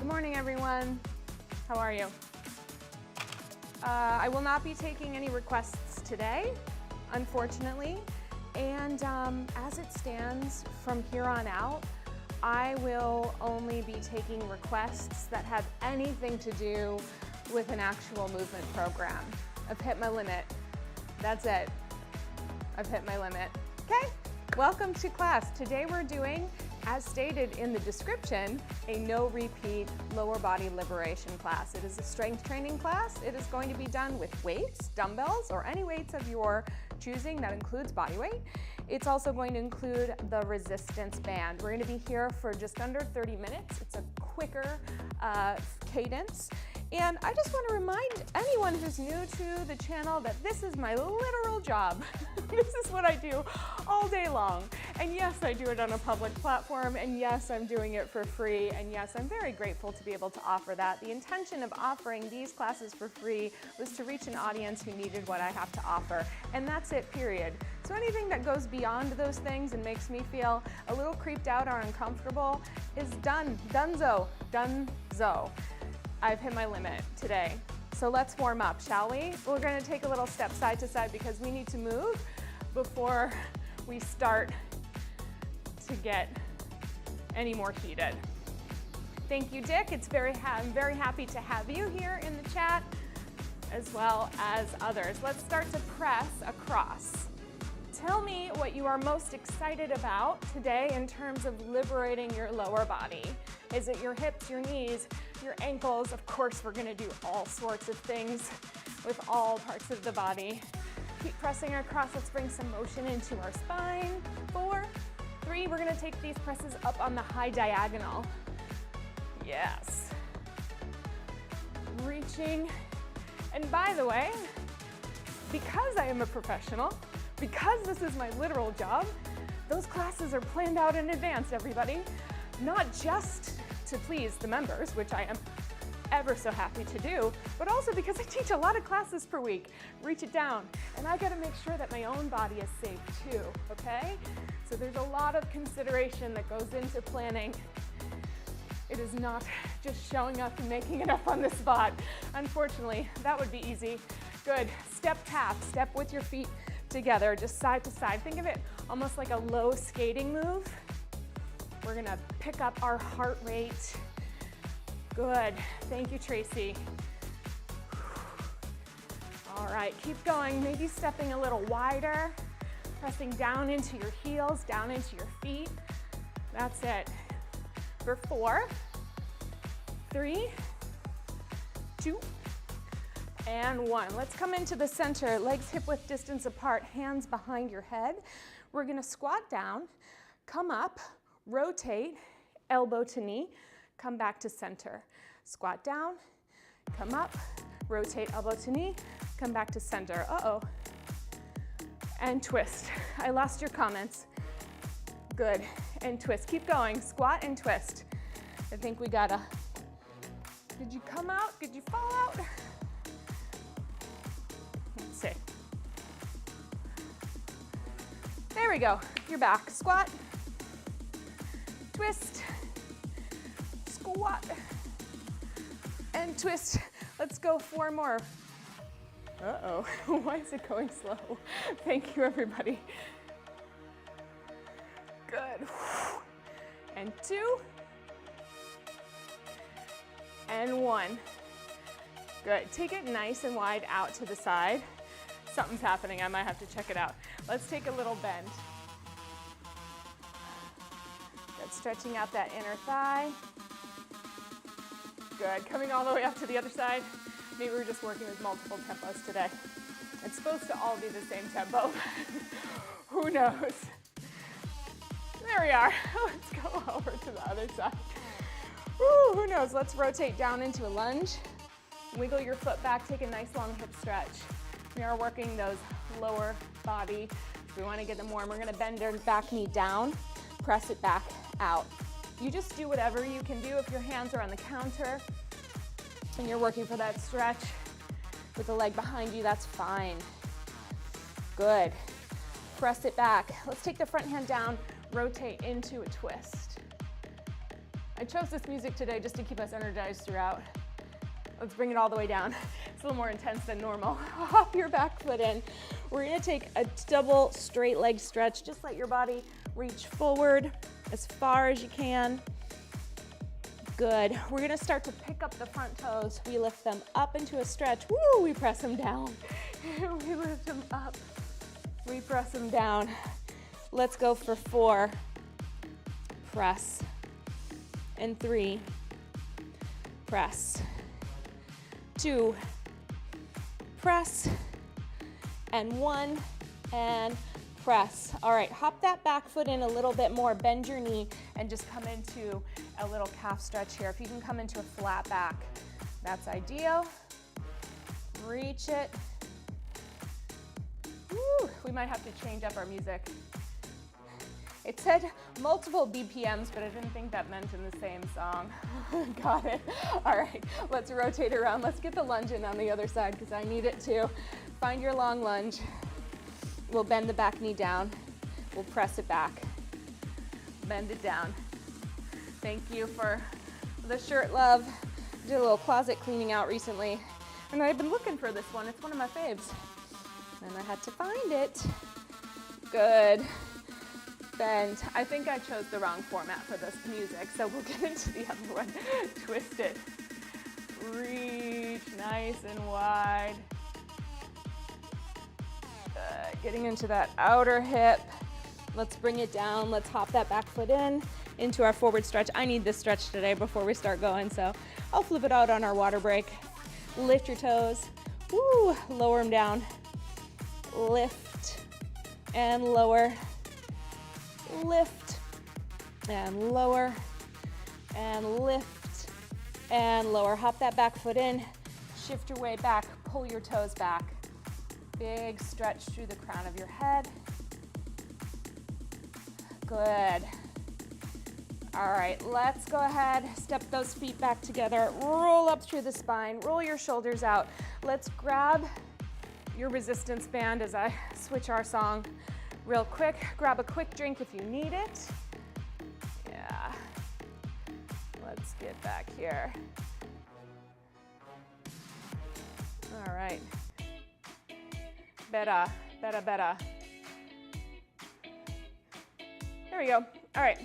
Good morning, everyone. How are you? I will not be taking any requests today, unfortunately. And as it stands from here on out, I will only be taking requests that have anything to do with an actual movement program. I've hit my limit. That's it. I've hit my limit. Okay, welcome to class. Today we're doing, as stated in the description, a no repeat lower body liberation class. It is a strength training class. It is going to be done with weights, dumbbells, or any weights of your choosing that includes body weight. It's also going to include the resistance band. We're going to be here for just under 30 minutes. It's a quicker cadence. And I just want to remind anyone who's new to the channel that this is my literal job. This is what I do all day long. And yes, I do it on a public platform, and yes, I'm doing it for free, and yes, I'm very grateful to be able to offer that. The intention of offering these classes for free was to reach an audience who needed what I have to offer, and that's it, period. So anything that goes beyond those things and makes me feel a little creeped out or uncomfortable is done, donezo, donezo. I've hit my limit today. So let's warm up, shall we? We're gonna take a little step side to side because we need to move before we start to get any more heated. Thank you, Dick. I'm very happy to have you here in the chat, as well as others. Let's start to press across. Tell me what you are most excited about today in terms of liberating your lower body. Is it your hips, your knees, your ankles? Of course, we're gonna do all sorts of things with all parts of the body. Keep pressing across. Let's bring some motion into our spine. 4, 3, we're gonna take these presses up on the high diagonal. Yes. Reaching. And by the way, because I am a professional, because this is my literal job, those classes are planned out in advance, everybody. Not just to please the members, which I am ever so happy to do, but also because I teach a lot of classes per week. Reach it down. And I gotta make sure that my own body is safe too, okay? So there's a lot of consideration that goes into planning. It is not just showing up and making it up on the spot. Unfortunately, that would be easy. Good, step tap, step with your feet together, just side to side. Think of it almost like a low skating move. We're gonna pick up our heart rate. Good, thank you, Tracy. All right, keep going, maybe stepping a little wider, pressing down into your heels, down into your feet. That's it. For 4, 3, 2, and 1. Let's come into the center, legs hip-width distance apart, hands behind your head. We're gonna squat down, come up, rotate, elbow to knee, come back to center. Squat down, come up, rotate, elbow to knee, come back to center. Uh-oh. And twist. I lost your comments. Good, and twist. Keep going, squat and twist. I think we gotta, did you come out? Did you fall out? Let's see. There we go, you're back. Squat, twist, squat, and twist. Let's go 4 more. Uh-oh, why is it going slow? Thank you, everybody. Good. And 2, and 1. Good, take it nice and wide out to the side. Something's happening, I might have to check it out. Let's take a little bend. Good, stretching out that inner thigh. Good, coming all the way up to the other side. Maybe we're just working with multiple tempos today. It's supposed to all be the same tempo. Who knows? There we are. Let's go over to the other side. Ooh, who knows? Let's rotate down into a lunge. Wiggle your foot back, take a nice long hip stretch. We are working those lower body. We want to get them warm. We're going to bend our back knee down, press it back out. You just do whatever you can do. If your hands are on the counter and you're working for that stretch with the leg behind you, that's fine. Good. Press it back. Let's take the front hand down, rotate into a twist. I chose this music today just to keep us energized throughout. Let's bring it all the way down. It's a little more intense than normal. Hop your back foot in. We're gonna take a double straight leg stretch. Just let your body reach forward as far as you can. Good. We're gonna start to pick up the front toes. We lift them up into a stretch. Woo, we press them down. We lift them up. We press them down. Let's go for 4. Press. And 3. Press. 2. Press. And 1. And press. All right, hop that back foot in a little bit more. Bend your knee and just come into a little calf stretch here. If you can come into a flat back, that's ideal. Reach it. Woo, we might have to change up our music. It said multiple BPMs, but I didn't think that meant in the same song. Got it. All right, let's rotate around. Let's get the lunge in on the other side because I need it too. Find your long lunge. We'll bend the back knee down. We'll press it back. Bend it down. Thank you for the shirt, love. Did a little closet cleaning out recently, and I've been looking for this one. It's one of my faves, and I had to find it. Good. Bend. I think I chose the wrong format for this music, so we'll get into the other one. Twist it. Reach nice and wide. Good. Getting into that outer hip. Let's bring it down. Let's hop that back foot in into our forward stretch. I need this stretch today before we start going, so I'll flip it out on our water break. Lift your toes. Woo, lower them down. Lift and lower. Lift and lower and lift and lower. Hop that back foot in. Shift your way back. Pull your toes back. Big stretch through the crown of your head. Good. All right, let's go ahead, step those feet back together, roll up through the spine, roll your shoulders out. Let's grab your resistance band as I switch our song real quick. Grab a quick drink if you need it. Yeah. Let's get back here. All right. Better, better, better. There we go. All right.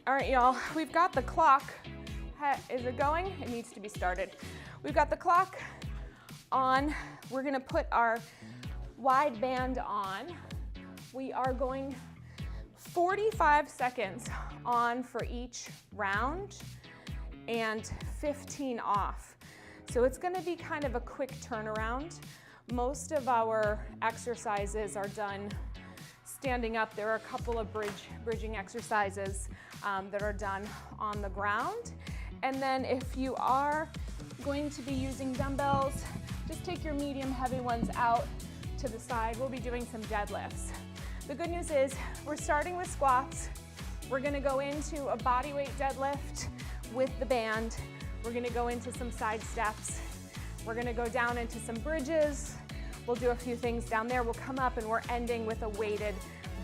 All right, y'all, we've got the clock. Is it going? It needs to be started. We've got the clock on. We're gonna put our wide band on. We are going 45 seconds on for each round and 15 off. So it's gonna be kind of a quick turnaround. Most of our exercises are done standing up. There are a couple of bridging exercises that are done on the ground. And then if you are going to be using dumbbells, just take your medium heavy ones out to the side. We'll be doing some deadlifts. The good news is we're starting with squats. We're gonna go into a bodyweight deadlift with the band. We're gonna go into some side steps. We're gonna go down into some bridges. We'll do a few things down there. We'll come up and we're ending with a weighted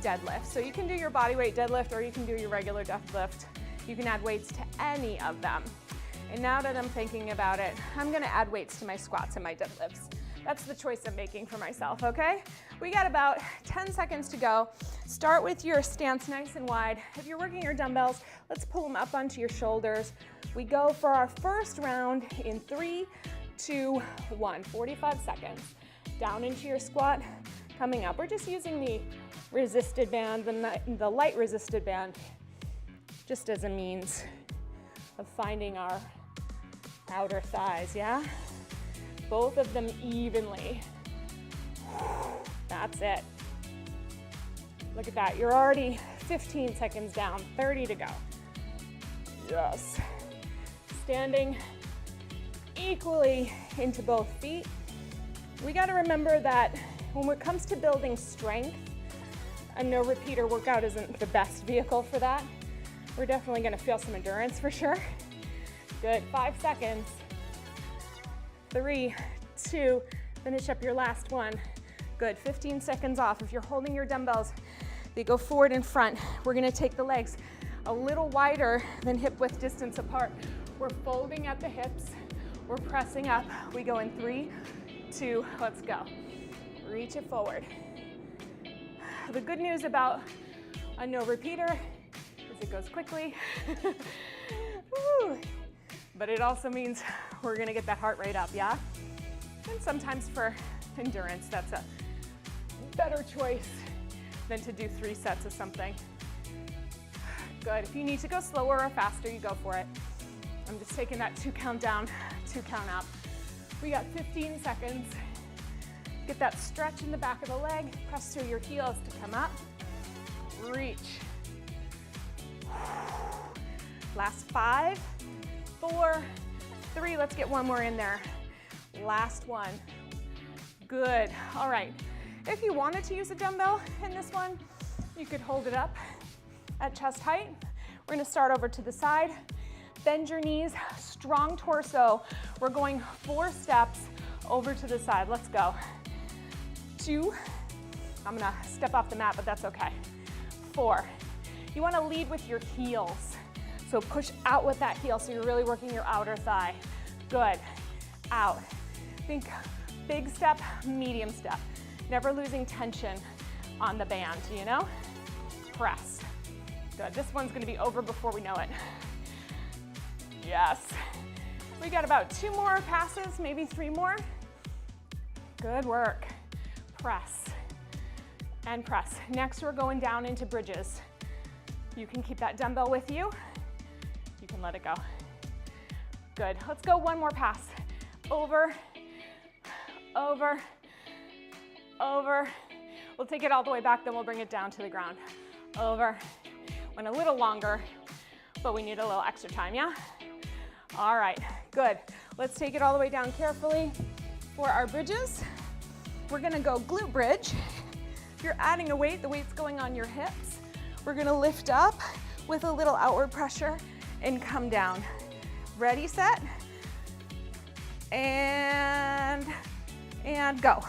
deadlift. So you can do your bodyweight deadlift or you can do your regular deadlift. You can add weights to any of them. And now that I'm thinking about it, I'm gonna add weights to my squats and my deadlifts. That's the choice I'm making for myself, okay? We got about 10 seconds to go. Start with your stance nice and wide. If you're working your dumbbells, let's pull them up onto your shoulders. We go for our first round in 3, 2, 1, 45 seconds. Down into your squat, coming up. We're just using the resisted band, the light resisted band, just as a means of finding our outer thighs, yeah? Both of them evenly. That's it. Look at that, you're already 15 seconds down, 30 to go. Yes. Standing equally into both feet. We gotta remember that when it comes to building strength, a no repeater workout isn't the best vehicle for that. We're definitely gonna feel some endurance for sure. Good, 5 seconds. 3, 2, finish up your last one. Good, 15 seconds off. If you're holding your dumbbells, They go forward and front. We're gonna take the legs a little wider than hip width distance apart. We're folding at the hips. We're pressing up. We go in 3, 2, let's go. Reach it forward. The good news about a no repeater is it goes quickly. Woo. But it also means we're gonna get that heart rate up, yeah? And sometimes for endurance, that's a better choice than to do 3 sets of something. Good, if you need to go slower or faster, you go for it. I'm just taking that 2 count down, 2 count up. We got 15 seconds. Get that stretch in the back of the leg, press through your heels to come up, reach. Last 5, 4, 3, let's get one more in there. Last one, good. All right, if you wanted to use a dumbbell in this one, you could hold it up at chest height. We're gonna start over to the side, bend your knees, strong torso. We're going 4 steps over to the side, let's go. 2, I'm gonna step off the mat, but that's okay. 4, you wanna lead with your heels. So push out with that heel, so you're really working your outer thigh. Good, out. Think big step, medium step. Never losing tension on the band, you know? Press. Good, this one's gonna be over before we know it. Yes. We got about 2 more passes, maybe 3 more. Good work. Press and press. Next, we're going down into bridges. You can keep that dumbbell with you. You can let it go. Good, let's go 1 more pass. Over, over, over. We'll take it all the way back, then we'll bring it down to the ground. Over, went a little longer, but we need a little extra time, yeah? All right, good. Let's take it all the way down carefully for our bridges. We're gonna go glute bridge. If you're adding a weight, the weight's going on your hips. We're gonna lift up with a little outward pressure and come down. Ready, set, and go.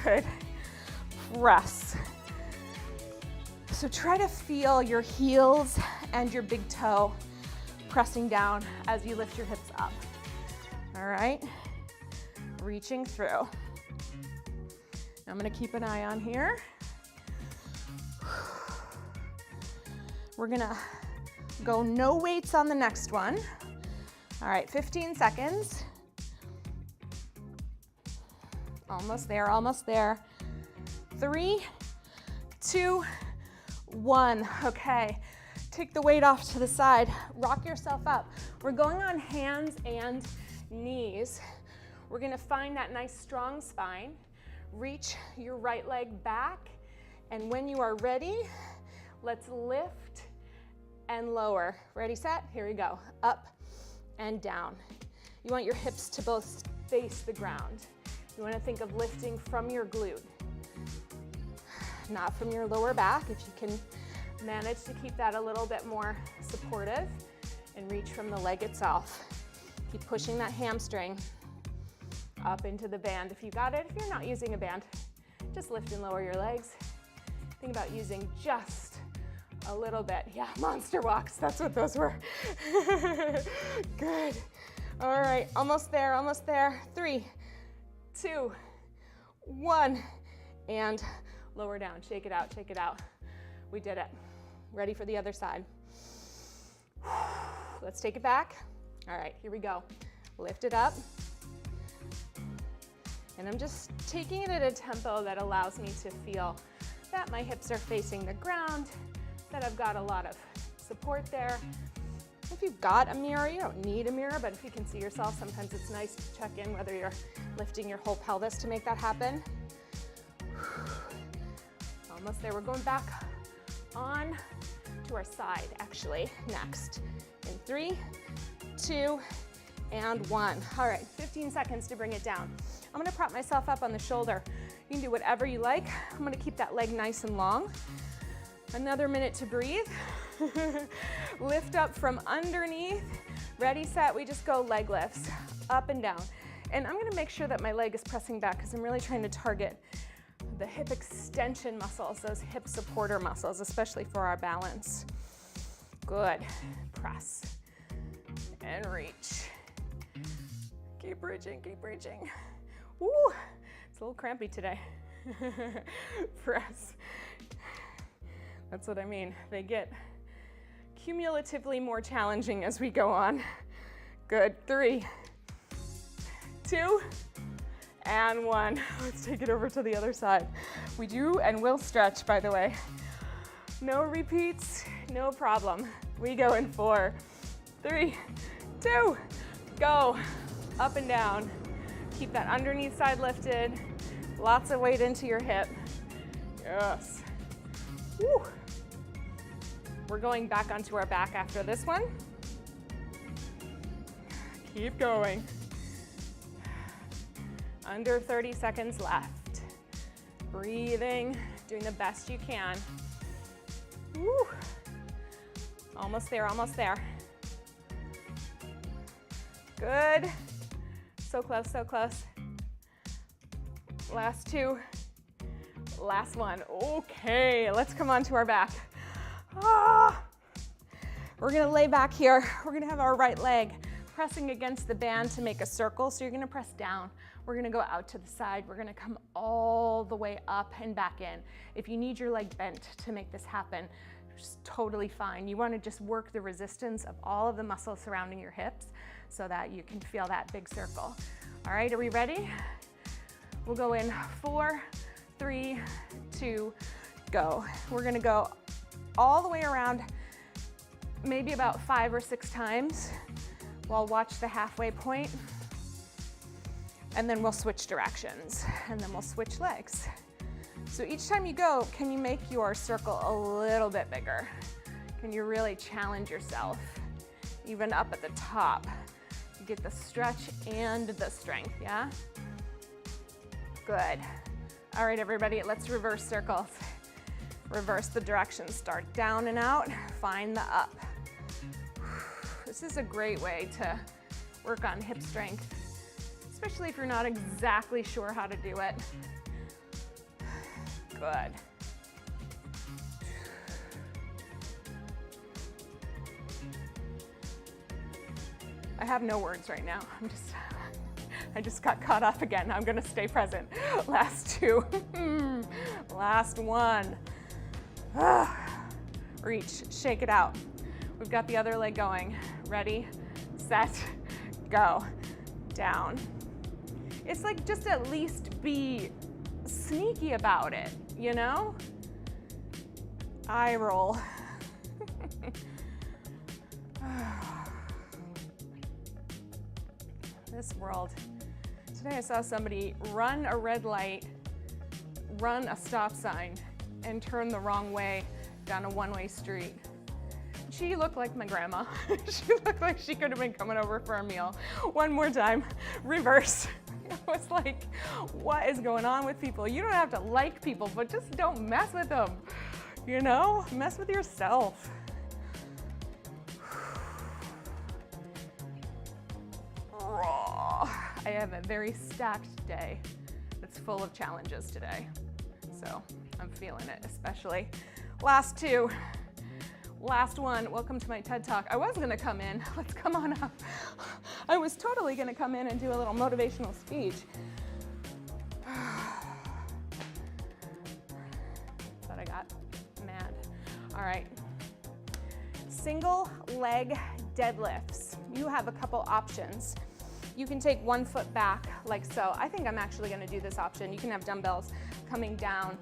Good. Press. So try to feel your heels and your big toe pressing down as you lift your hips up. All right, reaching through. I'm gonna keep an eye on here. We're gonna go no weights on the next one. All right, 15 seconds. Almost there, almost there. 3, 2, 1. Okay, take the weight off to the side. Rock yourself up. We're going on hands and knees. We're gonna find that nice strong spine. Reach your right leg back, and when you are ready, let's lift and lower. Ready, set? Here we go. Up and down. You want your hips to both face the ground. You want to think of lifting from your glute, not from your lower back. If you can manage to keep that a little bit more supportive, and reach from the leg itself. Keep pushing that hamstring up into the band if you got it. If you're not using a band, just lift and lower your legs. Think about using just a little bit. Yeah, monster walks, that's what those were. Good. All right, almost there, almost there. 3, 2, 1, and lower down. Shake it out, shake it out. We did it. Ready for the other side. Let's take it back. All right, here we go. Lift it up. And I'm just taking it at a tempo that allows me to feel that my hips are facing the ground, that I've got a lot of support there. If you've got a mirror, you don't need a mirror, but if you can see yourself, sometimes it's nice to check in whether you're lifting your whole pelvis to make that happen. Almost there. We're going back on to our side, actually, next. In 3, 2, and 1. All right, 15 seconds to bring it down. I'm gonna prop myself up on the shoulder. You can do whatever you like. I'm gonna keep that leg nice and long. Another minute to breathe. Lift up from underneath. Ready, set, we just go leg lifts, up and down. And I'm gonna make sure that my leg is pressing back because I'm really trying to target the hip extension muscles, those hip supporter muscles, especially for our balance. Good. Press and reach. Keep reaching, keep reaching. Woo, it's a little crampy today. Press. That's what I mean. They get cumulatively more challenging as we go on. Good. 3, 2, and 1. Let's take it over to the other side. We do and will stretch, by the way. No repeats, no problem. We go in 4, 3, 2, go. Up and down. Keep that underneath side lifted. Lots of weight into your hip. Yes. Woo. We're going back onto our back after this one. Keep going. Under 30 seconds left. Breathing, doing the best you can. Woo. Almost there, almost there. Good. So close, so close. Last 2. Last one. Okay, let's come on to our back. We're gonna lay back here. We're gonna have our right leg pressing against the band to make a circle. So you're gonna press down. We're gonna go out to the side. We're gonna come all the way up and back in. If you need your leg bent to make this happen, it's totally fine. You wanna just work the resistance of all of the muscles surrounding your hips so that you can feel that big circle. All right, are we ready? We'll go in 4, 3, 2, go. We're gonna go all the way around, maybe about 5 or 6 times. We'll watch the halfway point, and then we'll switch directions, and then we'll switch legs. So each time you go, can you make your circle a little bit bigger? Can you really challenge yourself? Even up at the top, you get the stretch and the strength, yeah? Good. All right, everybody, let's reverse circles. Reverse the direction. Start down and out, find the up. This is a great way to work on hip strength, especially if you're not exactly sure how to do it. Good. I have no words right now. I just got caught up again. I'm gonna stay present. Last 2. Last 1. Reach, shake it out. We've got the other leg going. Ready, set, go. Down. It's like just at least be sneaky about it, you know? Eye roll. This world. Today I saw somebody run a red light, run a stop sign, and turn the wrong way down a one-way street. She looked like my grandma. She looked like she could have been coming over for a meal. One more time, reverse. I was like, what is going on with people? You don't have to like people, but just don't mess with them. You know, mess with yourself. I have a very stacked day that's full of challenges today. So I'm feeling it, especially. Last 2. Last 1. Welcome to my TED Talk. I was gonna come in. Let's come on up. I was totally gonna come in and do a little motivational speech. Thought I got mad. All right. Single leg deadlifts. You have a couple options. You can take one foot back like so. I think I'm actually gonna do this option. You can have dumbbells coming down,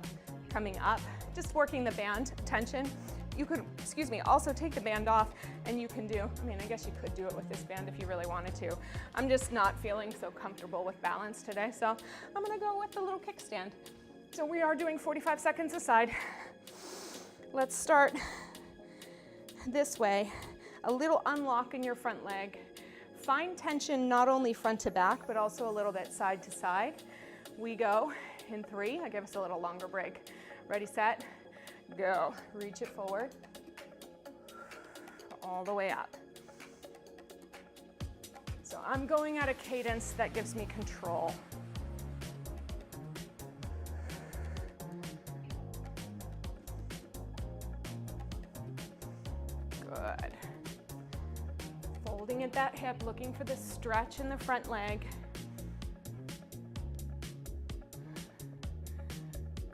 coming up, just working the band tension. You could, also take the band off and you can do, I guess you could do it with this band if you really wanted to. I'm just not feeling so comfortable with balance today, so I'm gonna go with the little kickstand. So we are doing 45 seconds a side. Let's start this way. A little unlock in your front leg. Find tension not only front to back, but also a little bit side to side. We go in 3. I give us a little longer break. Ready, set, go. Reach it forward, all the way up. So I'm going at a cadence that gives me control. Good. Folding at that hip, looking for the stretch in the front leg.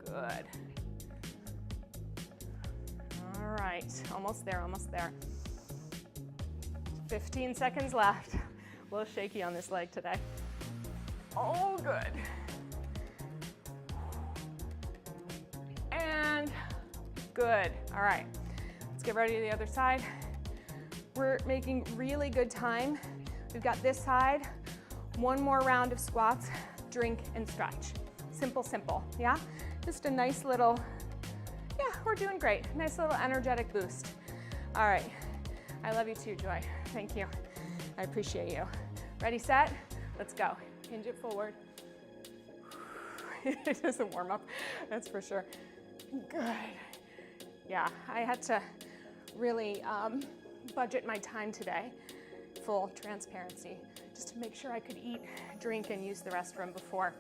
Good. All right, almost there, almost there. 15 seconds left. A little shaky on this leg today. Oh, good. And good. All right, let's get ready to the other side. We're making really good time. We've got this side, one more round of squats, drink and stretch. Simple, simple, yeah? Just a nice little, yeah, we're doing great. Nice little energetic boost. All right, I love you too, Joy. Thank you, I appreciate you. Ready, set, let's go. Hinge it forward. It doesn't warm up, that's for sure. Good. Yeah, I had to really budget my time today, full transparency, just to make sure I could eat, drink, and use the restroom before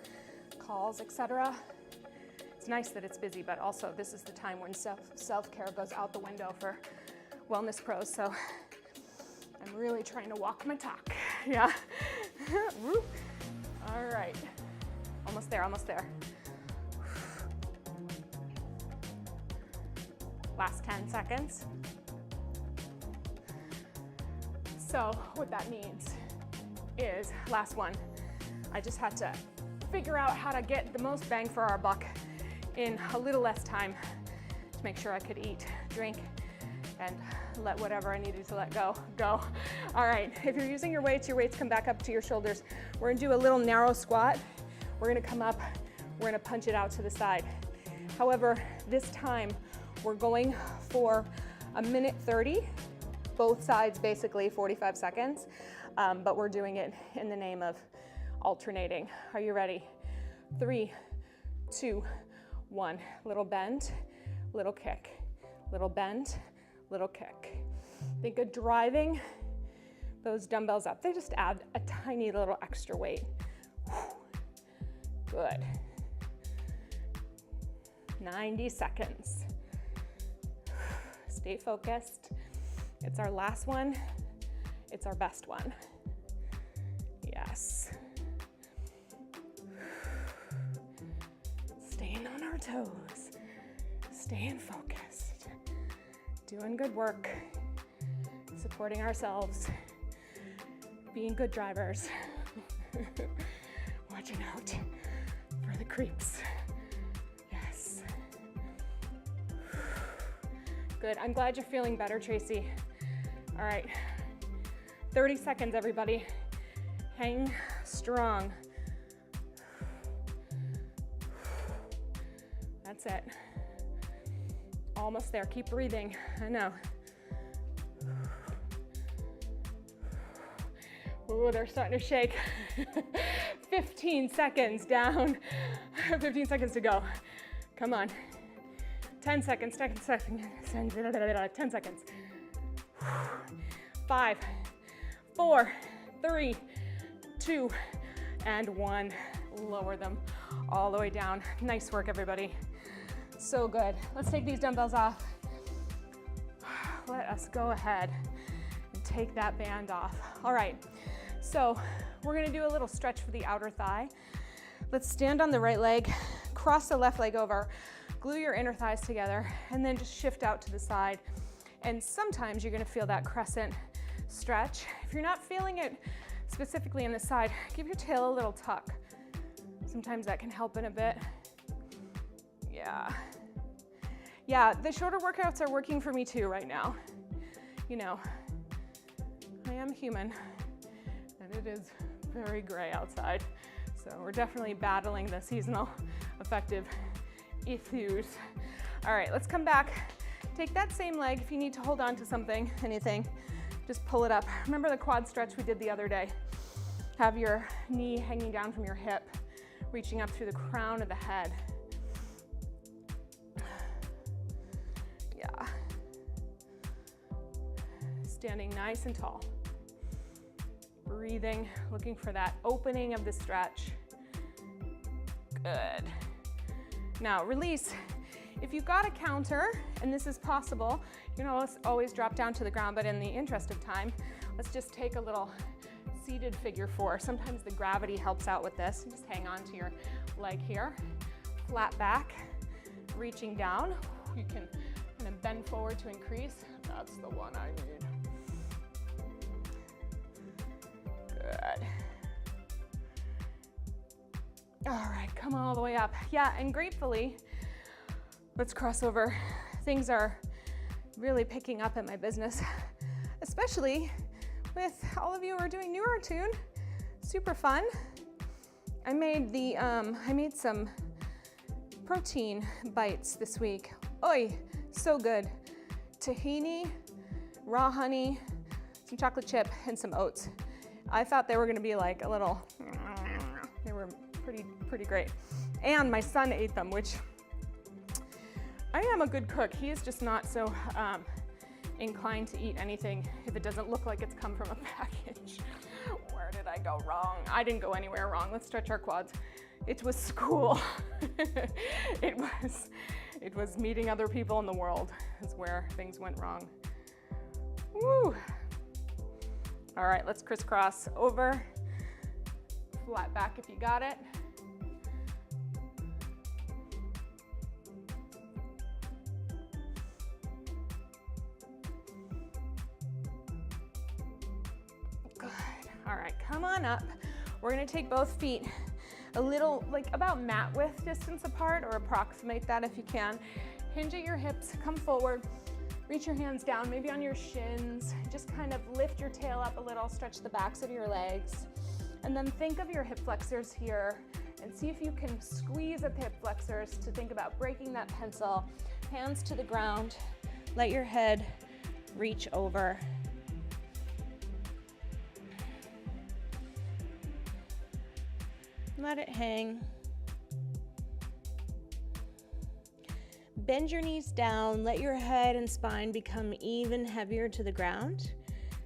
calls, etc. It's nice that it's busy, but also this is the time when self-care goes out the window for wellness pros, so I'm really trying to walk my talk, yeah. All right, almost there, almost there. Last 10 seconds. So what that means is, last one, I just had to figure out how to get the most bang for our buck in a little less time to make sure I could eat, drink, and let whatever I needed to let go, go. All right, if you're using your weights come back up to your shoulders. We're gonna do a little narrow squat. We're gonna come up, we're gonna punch it out to the side. However, this time, we're going for 1:30, both sides basically 45 seconds, but we're doing it in the name of alternating. Are you ready? 3, 2, 1. Little bend, little kick, little bend, little kick. Think of driving those dumbbells up. They just add a tiny little extra weight. Good. 90 seconds. Stay focused. It's our last one. It's our best one. Yes. Staying on our toes. Staying focused. Doing good work. Supporting ourselves. Being good drivers. Watching out for the creeps. Yes. Good. I'm glad you're feeling better, Tracy. All right. 30 seconds, everybody. Hang strong. That's it. Almost there. Keep breathing. I know. Ooh, they're starting to shake. 15 seconds down. 15 seconds to go. Come on. 10 seconds, 10 seconds, 10 seconds. 5, 4, 3, 2, and 1. Lower them all the way down. Nice work, everybody. So good. Let's take these dumbbells off. Let us go ahead and take that band off. All right, so we're gonna do a little stretch for the outer thigh. Let's stand on the right leg, cross the left leg over, glue your inner thighs together, and then just shift out to the side. And sometimes you're gonna feel that crescent stretch. If you're not feeling it specifically in the side, give your tail a little tuck. Sometimes that can help in a bit. Yeah, the shorter workouts are working for me too right now. You know, I am human, and it is very gray outside. So we're definitely battling the seasonal affective issues. All right, let's come back. Take that same leg. If you need to hold on to something, anything, just pull it up. Remember the quad stretch we did the other day? Have your knee hanging down from your hip, reaching up through the crown of the head. Yeah. Standing nice and tall. Breathing, looking for that opening of the stretch. Good. Now release. If you've got a counter, and this is possible, you can always drop down to the ground, but in the interest of time, let's just take a little seated figure 4. Sometimes the gravity helps out with this. Just hang on to your leg here, flat back, reaching down. You can kind of bend forward to increase. That's the one I need. Good. All right, come all the way up. Yeah, and gratefully, let's cross over. Things are really picking up at my business, especially with all of you who are doing newer tune. Super fun. I made some protein bites this week. Oi, so good. Tahini, raw honey, some chocolate chip, and some oats. I thought they were gonna be like a little, they were pretty great. And my son ate them, which I am a good cook. He is just not so inclined to eat anything if it doesn't look like it's come from a package. Where did I go wrong? I didn't go anywhere wrong. Let's stretch our quads. It was school. It was meeting other people in the world is where things went wrong. Woo. All right, let's crisscross over. Flat back if you got it. Good. All right, come on up. We're gonna take both feet a little, like about mat width distance apart, or approximate that if you can. Hinge at your hips, come forward, reach your hands down, maybe on your shins. Just kind of lift your tail up a little, stretch the backs of your legs. And then think of your hip flexors here and see if you can squeeze at the hip flexors to think about breaking that pencil. Hands to the ground, let your head reach over. Let it hang. Bend your knees down, let your head and spine become even heavier to the ground,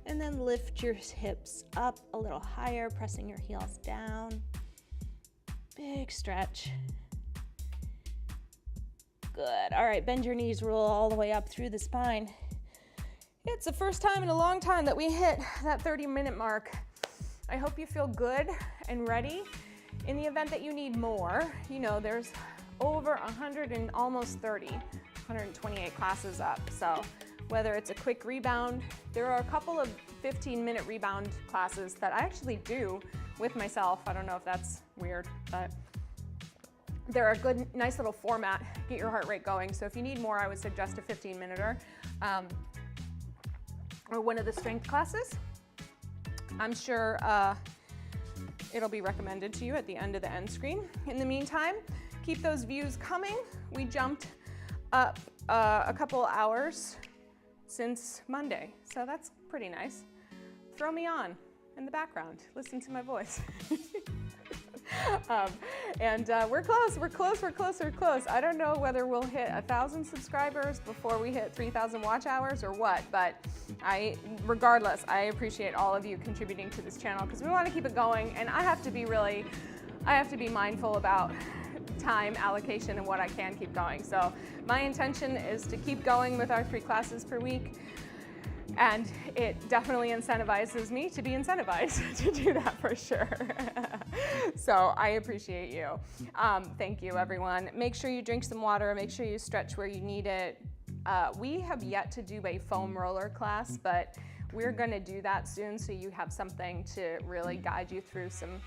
and then lift your hips up a little higher, pressing your heels down. Big stretch. Good. All right, bend your knees, roll all the way up through the spine. It's the first time in a long time that we hit that 30-minute mark. I hope you feel good and ready. In the event that you need more, you know, there's over 100 and almost 30, 128 classes up. So whether it's a quick rebound, there are a couple of 15-minute rebound classes that I actually do with myself. I don't know if that's weird, but they're a good, nice little format, get your heart rate going. So if you need more, I would suggest a 15-minute or one of the strength classes. I'm sure it'll be recommended to you at the end of the end screen. In the meantime, keep those views coming. We jumped up a couple hours since Monday, so that's pretty nice. Throw me on in the background. Listen to my voice. We're close. I don't know whether we'll hit 1,000 subscribers before we hit 3,000 watch hours or what, but regardless, I appreciate all of you contributing to this channel because we want to keep it going, and I have to be mindful about time allocation and what I can keep going. So my intention is to keep going with our 3 classes per week. And it definitely incentivizes me to be incentivized to do that for sure. So I appreciate you. Thank you, everyone. Make sure you drink some water. Make sure you stretch where you need it. We have yet to do a foam roller class, but we're going to do that soon so you have something to really guide you through some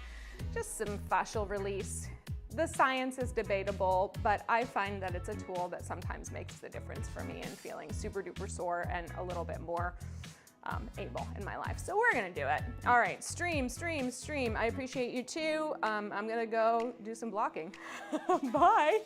fascial release. The science is debatable, but I find that it's a tool that sometimes makes the difference for me in feeling super duper sore and a little bit more able in my life. So we're gonna do it. All right, stream. I appreciate you too. I'm gonna go do some blocking. Bye.